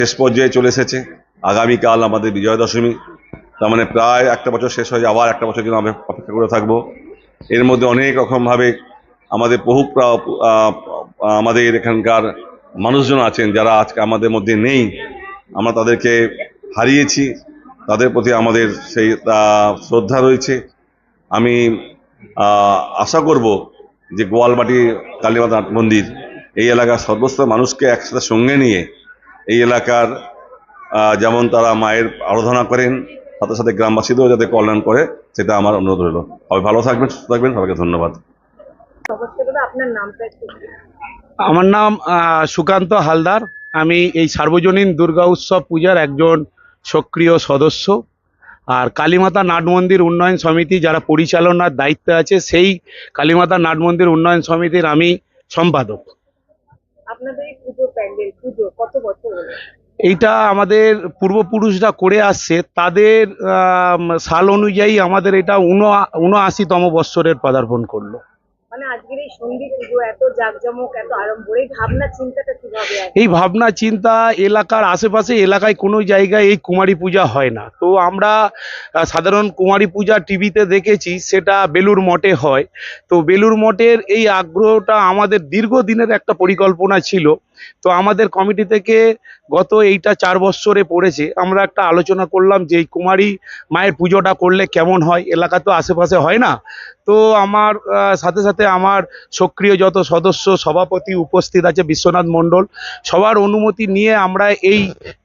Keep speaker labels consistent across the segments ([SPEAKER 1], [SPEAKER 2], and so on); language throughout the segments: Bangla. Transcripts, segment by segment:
[SPEAKER 1] শেষ পর্যায়ে চলে এসেছে। আগামীকাল আমাদের বিজয়া দশমী, তার মানে প্রায় একটা বছর শেষ হয়ে আবার একটা বছর জন্য আমরা অপেক্ষা করে থাকবো। এর মধ্যে অনেক রকমভাবে আমাদের বহু আমাদের এখানকার মানুষজন আছেন যারা আজকে আমাদের মধ্যে নেই, আমরা তাদেরকে হারিয়েছি, তাদের প্রতি আমাদের সেই শ্রদ্ধা রয়েছে। আমি আশা করব যে গোয়ালবাটি কালীমাতা নাট মন্দির এই এলাকার সর্বস্ত মানুষকে একসাথে সঙ্গে নিয়ে এই এলাকার যেমন তারা মায়ের আরাধনা করেন, সাথে সাথে গ্রামবাসীদেরও যাতে কল্যাণ করে, সেটা আমার অনুরোধ রইল। সবাই ভালো থাকবেন, সুস্থ থাকবেন, সবাইকে ধন্যবাদ।
[SPEAKER 2] আমার নাম সুকান্ত হালদার। আমি এই সার্বজনীন দুর্গা উৎসব পূজার একজন সক্রিয় সদস্য। আর কালীমাতা নাট মন্দির উন্নয়ন সমিতি যারা পরিচালনার দায়িত্বে আছে, সেই কালীমাতা নাট মন্দির উন্নয়ন সমিতির আমি সম্পাদক।
[SPEAKER 3] আপনাদের এই পুজো প্যান্ডেল পুজো কত বছর হলো?
[SPEAKER 2] এইটা আমাদের পূর্বপুরুষরা করে আসছে, তাদের সাল অনুযায়ী আমাদের এটা ৭৯তম বৎসরের পদার্পণ করলো।
[SPEAKER 3] মানে আজকের এই সন্ধি পুজো এত জাঁকজমক, এত আড়ম্বর, এই ভাবনা চিন্তাটা কিভাবে আসে?
[SPEAKER 2] এই ভাবনা চিন্তা এলাকার আশেপাশে এলাকায় কোনো জায়গায় এই কুমারী পূজা হয় না। তো আমরা সাধারণ কুমারী পূজা টিভিতে দেখেছি, সেটা বেলুর মঠে হয়। তো বেলুর মঠের এই আগ্রহটা আমাদের দীর্ঘদিনের একটা পরিকল্পনা ছিল। তো আমাদের কমিটি থেকে গত এইটা 4 বৎসরে পড়েছে, আমরা একটা আলোচনা করলাম যে এই কুমারী মায়ের পুজোটা করলে কেমন হয়, এলাকা তো আশেপাশে হয় না। তো আমার সাথে সাথে আমার সক্রিয় যত সদস্য, সভাপতি উপস্থিত আছে বিশ্বনাথ মণ্ডল, সবার অনুমতি নিয়ে আমরা এই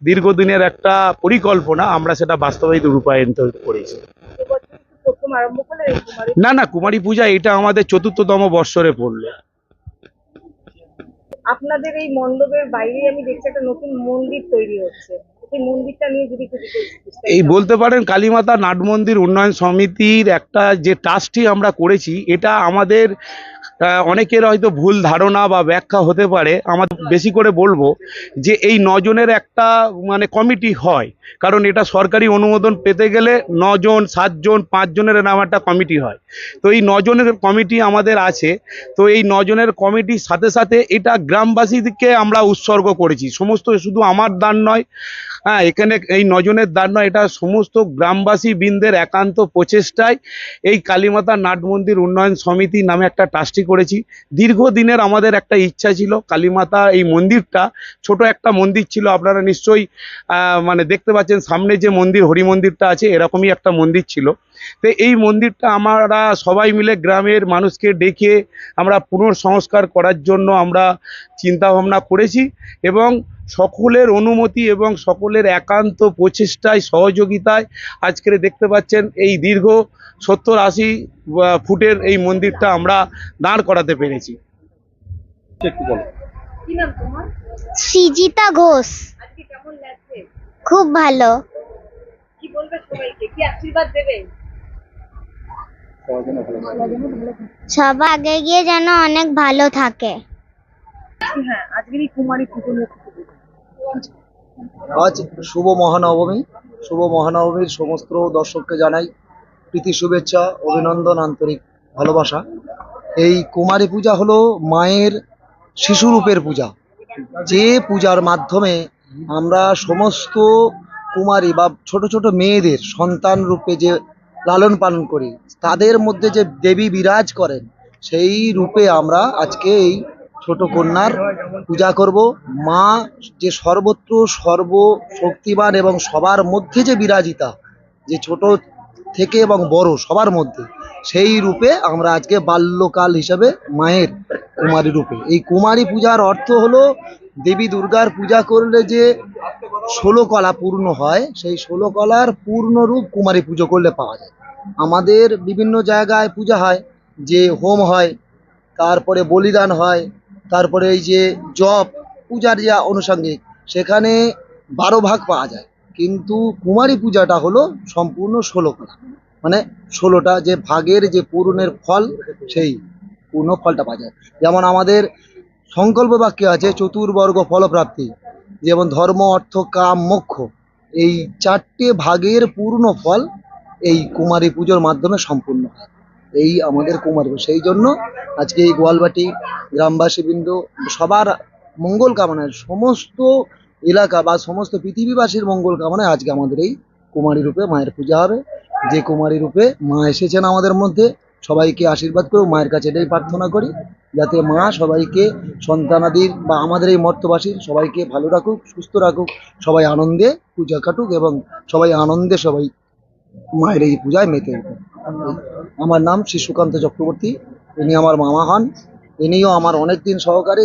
[SPEAKER 2] দীর্ঘদিনের একটা পরিকল্পনা আমরা সেটা বাস্তবায়িত রূপায়িত করেছি।
[SPEAKER 3] এবছর কি প্রথম আরম্ভ করলেন এই কুমারী?
[SPEAKER 2] না, কুমারী পূজা এটা আমাদের ৪র্থতম বৎসরে পড়লো।
[SPEAKER 3] আপনাদের এই মণ্ডপের বাইরে আমি দেখছি একটা নতুন মন্দির তৈরি হচ্ছে, এই মন্দিরটা নিয়ে যদি একটু
[SPEAKER 2] এই বলতে পারেন কালীমাতা নাট মন্দির উন্নয়ন সমিতির একটা যে ট্রাস্টটি আমরা করেছি, এটা আমাদের অনেকের হয়তো ভুল ধারণা বা ব্যাখ্যা হতে পারে। আমাদের বেশি করে বলবো যে এই 9 জনের একটা মানে কমিটি হয়, কারণ এটা সরকারি অনুমোদন পেতে গেলে 9 জন 7 জন 5 জনের নাম একটা কমিটি হয়। তো এই 9 জনের কমিটি আমাদের আছে। তো এই 9 জনের কমিটির সাথে সাথে এটা গ্রামবাসীকে আমরা উৎসর্গ করেছি। সমস্ত শুধু আমার দান নয়, হ্যাঁ, এখানে এই 9 জনের দান নয়, এটা সমস্ত গ্রামবাসী বৃন্দের একান্ত প্রচেষ্টায় এই কালীমাতা নাট মন্দির উন্নয়ন সমিতি নামে একটা ট্রাস্টি করেছি। দীর্ঘদিনের আমাদের একটা ইচ্ছা ছিল, কালীমাতা এই মন্দিরটা ছোট একটা মন্দির ছিল, আপনারা নিশ্চয়ই মানে দেখতে পাচ্ছেন সামনে যে মন্দির হরি মন্দিরটা আছে, এরকমই একটা মন্দির ছিল। তো এই মন্দিরটা আমরা সবাই মিলে গ্রামের মানুষকে ডেকে আমরা পুনর্সংস্কার করার জন্য আমরা চিন্তা ভাবনা করেছি, এবং সকলের অনুমতি এবং সকলের একান্ত প্রচেষ্টায় সহযোগিতায় আজকের দেখতে পাচ্ছেন এই দীর্ঘ 70-80 ফুটের এই মন্দিরটা আমরা দাঁড় করাতে পেরেছি।
[SPEAKER 3] কি নাম তোমার?
[SPEAKER 4] সৃজিতা ঘোষ।
[SPEAKER 3] আজকে কেমন লাগছে?
[SPEAKER 4] খুব ভালো।
[SPEAKER 3] কি বলবে সবাইকে, কি আশীর্বাদ দেবে?
[SPEAKER 4] সবার আগে গিয়ে যেন অনেক ভালো থাকে।
[SPEAKER 3] হ্যাঁ, আজকের এই কুমারী পুজো নিয়ে কিছু বলুন।
[SPEAKER 5] আজ শুভ মহানবমী। শুভ মহানবমীর সমস্ত দর্শককে জানাই প্রীতি শুভেচ্ছা, অভিনন্দন, আন্তরিক ভালোবাসা। এই কুমারী পূজা হলো মায়ের শিশুরূপের পূজা, যে পূজার মাধ্যমে আমরা সমস্ত কুমারী বা ছোট ছোট মেয়েদের সন্তান রূপে যে লালন পালন করি, তাদের মধ্যে যে দেবী বিরাজ করেন, সেই রূপে আমরা আজকে এই ছোট কন্যার পূজা করব। মা যে সর্বত্র সর্বশক্তিমান এবং সবার মধ্যে যে বিরাজিতা, যে ছোট থেকে এবং বড় সবার মধ্যে, সেই রূপে আমরা আজকে বাল্যকাল হিসাবে মায়ের কুমারী রূপে। এই কুমারী পূজার অর্থ হলো দেবী দুর্গার পূজা করলে যে 16 কলা পূর্ণ হয়, সেই 16 কলার পূর্ণ রূপ কুমারী পুজো করলে পাওয়া যায়। আমাদের বিভিন্ন জায়গায় পূজা হয়, যে হোম হয়, তারপরে বলিদান হয়, তারপরে এই যে জপ পূজার যে আনুষঙ্গিক, সেখানে 12 ভাগ পাওয়া যায়। কিন্তু কুমারী পূজাটা হলো সম্পূর্ণ 16 কলা, মানে 16টা যে ভাগের যে পূরণের ফল, সেই পূর্ণ ফলটা পাওয়া যায়। যেমন আমাদের সংকল্প বাক্য আছে চতুর্বর্গ ফলপ্রাপ্তি, যেমন ধর্ম অর্থ কাম মোক্ষ, এই 4টে ভাগের পূর্ণ ফল এই কুমারী পুজোর মাধ্যমে সম্পূর্ণ হয়। এই আমাদের কুমারী, সেই জন্য আজকে এই গোয়ালবাটি গ্রামবাসীবৃন্দ সবার মঙ্গল কামনায় সমস্ত এলাকা বা সমস্ত পৃথিবীবাসীর মঙ্গল কামনায় আজকে আমাদের এই কুমারী রূপে মায়ের পূজা হবে। যে কুমারী রূপে মা এসেছেন আমাদের মধ্যে, সবাইকে আশীর্বাদ করুক, মায়ের কাছে এটাই প্রার্থনা করি যাতে মা সবাইকে, সন্তানাদির বা আমাদের এই মর্তবাসীর সবাইকে ভালো রাখুক, সুস্থ রাখুক, সবাই আনন্দে পূজা কাটুক এবং সবাই আনন্দে সবাই মায়ের এই পূজায় মেতে উঠুক। আমার নাম শ্রী সুকান্ত চক্রবর্তী, ইনি আমার মামা হন। ইনিও আমার অনেক দিন সহকারে,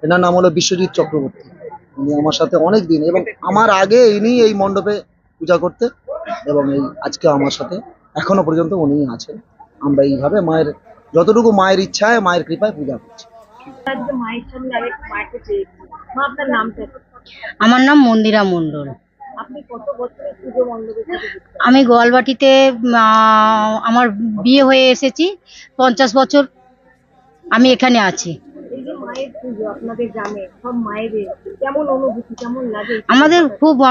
[SPEAKER 5] এনার নাম হলো বিশ্বজিৎ চক্রবর্তী। ইনি আমার সাথে অনেক দিন এবং আমার আগে ইনি এই মণ্ডপে পূজা করতে এবং এই আজকে আমার সাথে এখনো পর্যন্ত উনি আছেন। আমরা এইভাবে মায়ের যতটুকু মায়ের ইচ্ছায়, মায়ের কৃপায় পূজা করছি।
[SPEAKER 3] আজকে মায়ের সামনে আরেক মাকে পেয়েছি। মা, আপনার নামটা কি?
[SPEAKER 6] আমার নাম মন্দিরা মণ্ডল।
[SPEAKER 3] আপনি কত বছরের পুজো মণ্ডপে পুজো দিচ্ছেন?
[SPEAKER 6] আমি গোয়ালবাটিতে আমার বিয়ে হয়ে এসেছি, 50 বছর আমি এখানে আছি।
[SPEAKER 3] এই যে মায়ের পুজো আপনাদের গ্রামে সব মায়েদের কেমন অনুভূতি, কেমন লাগে?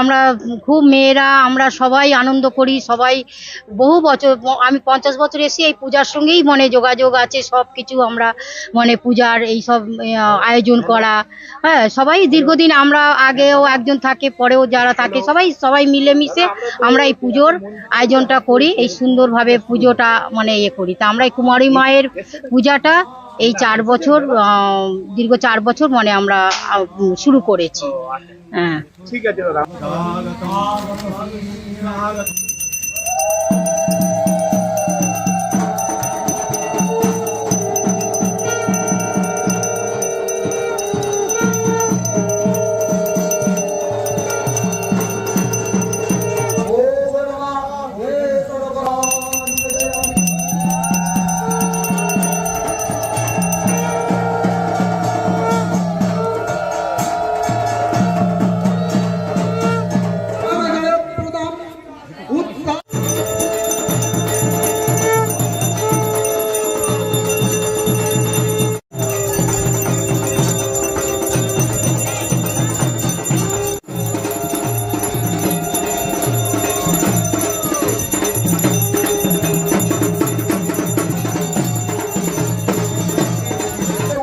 [SPEAKER 6] আমরা খুব মেয়েরা আমরা সবাই আনন্দ করি, সবাই বহু বছর, আমি 50 বছর এসে এই পূজার সঙ্গেই মনে যোগাযোগ আছে। সব কিছু আমরা মানে পূজার এই সব আয়োজন করা, হ্যাঁ, সবাই দীর্ঘদিন, আমরা আগেও একজন থাকে, পরেও যারা থাকে সবাই মিলেমিশে আমরা এই পুজোর আয়োজনটা করি, এই সুন্দরভাবে পুজোটা মানে করি। তা আমরা এই কুমারী মায়ের পূজাটা এই 4 বছর, দীর্ঘ 4 বছর মানে আমরা শুরু করেছি। হ্যাঁ,
[SPEAKER 2] ঠিক আছে দাদা।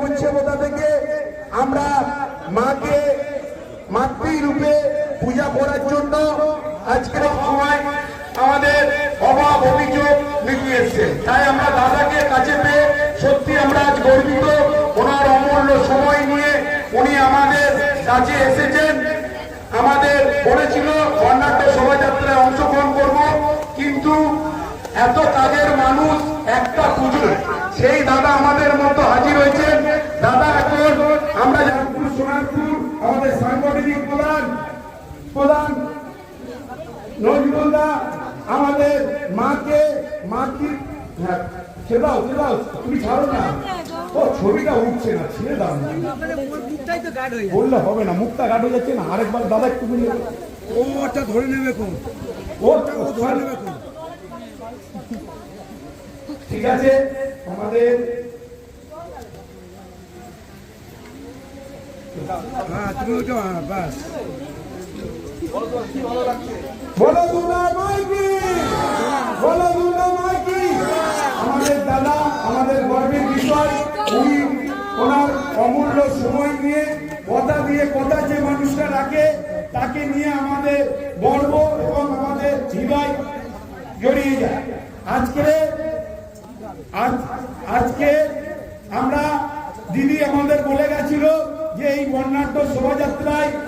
[SPEAKER 7] উচ্চতা থেকে আমরা মাকে মাতৃরূপে পূজা করার জন্য আজকের সময় আমাদের অভাব অভিযোগ মিটিয়ে এসছে। তাই আমরা দাদাকে কাছে পেয়ে সত্যি আমরা আজ গর্বিত। ওনার অমূল্য সময় নিয়ে উনি আমাদের কাছে এসেছেন। আমাদের বলেছিল বর্ণাঢ্য শোভাযাত্রায় অংশগ্রহণ করব, কিন্তু এত কাজের মানুষ একটা পুজো, সেই দাদা আমাদের মতো হাজির হয়েছেন। দাদা এখন আমরা সোনারপুর আমাদের সাংগঠনিক প্রধান নজরুলদা আমাদের মাকে ছেড়ে দাও, তুমি ছাড়ো না, ও ছবিটা উঠছে না, ছেড়ে দাও না, বললে হবে না, মুখটা গাঢ় হয়ে যাচ্ছে না। আরেকবার দাদা একটু বললে ওটা ধরে নেবে কোন, ও ধরে নেবে কোন। ঠিক আছে, আমাদের তুমি ওটা বাস বলো দুর্গা মাইকি, বলো দুর্গা মাইকি। আমাদের দাদা আমাদের গর্বের বিষয়, উনি ওনার অমূল্য সময় নিয়ে কথা দিয়ে, কথা যে মানুষটা রাখে তাকে নিয়ে আমাদের গর্ব এবং আমাদের হৃদয় জড়িয়ে যায়। আজকে আমরা দিদি আমাদের বলে গেছিল যে এই বর্ণাঢ্য শোভাযাত্রায়